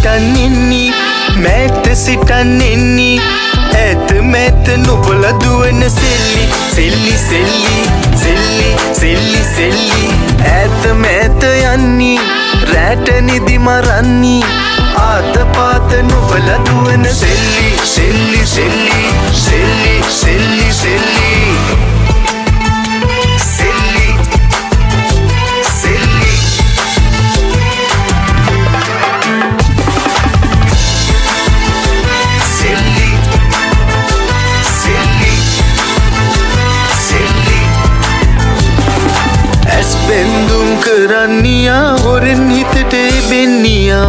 සිටන්නෙන්නේ මෑත සිටන්නෙන්නේ ඇත මෑත නොබල දුවන සෙල්ලි සෙල්ලි සෙල්ලි සෙල්ලි සෙල්ලි සෙල්ලි ඇත මෑත යන්නේ රැට නිදි මරන්නේ ආත පාත නොබල දුවන සෙල්ලි සෙල්ලි සෙල්ලි සෙල්ලි සෙල්ලි සෙල්ලි බෙන්දුම් කරන්නියා හොරෙන් හිතට එබෙන්නියා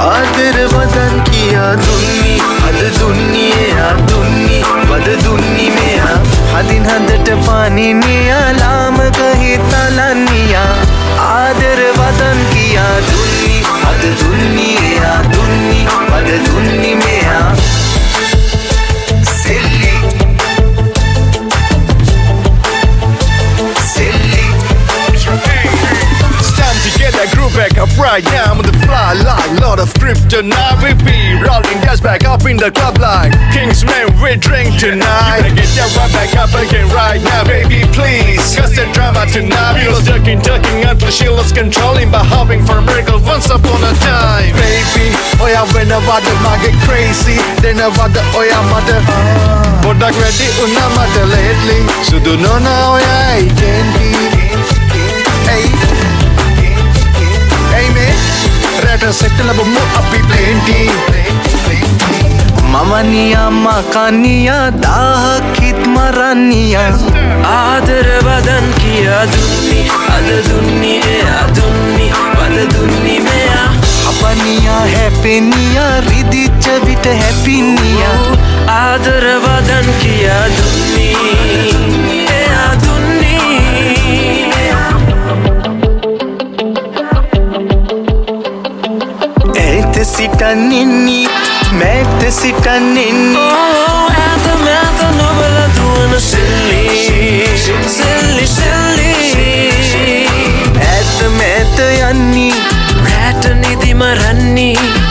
ආදර වදන් කියා දුන්නි අද දුන්නි එයා දුන්නි වද දුන්නි මෙයා හදින් හදට පානිනියා ලාමක හිතලන්නියා ආදර වදන් කියා දුන්නි අද දුන්නි එයා දුන්නි වද දුන්නි මෙයා back up right now, I'm on the fly like lot of kryptonite. We be rolling gas back up in the club like Kingsman, we drink tonight. You better get that right back up again right now, baby, please. Cause the drama tonight, we was ducking until she lost controlling by hoping for a miracle once upon a time. Baby, oh yeah, whenever the man get crazy, then never the oh yeah mother. But I'm ready, una mother lately. So do no now, yeah, it can be. Hey. Rata settle up mo api plenty මමනියා මකනියා දාහකිත් මරන්නියා ආදර වදන් කියා දුන්නි අද දුන්නි එයා දුන්නි වද දුන්නි මෙයා අපනියා හැපෙනියා රිදිච්ච විට හැපිනියා ආදර වදන් කියා දුන්නි එයා දුන්නි සිටන්නෙන්නේ මෑත සිටන්නෙන්නේ ඇත මෑත නොබල දුවන සෙල්ලි සෙල්ලි සෙල්ලි ඇත මෑත යන්නේ රැට නිදි මරන්නේ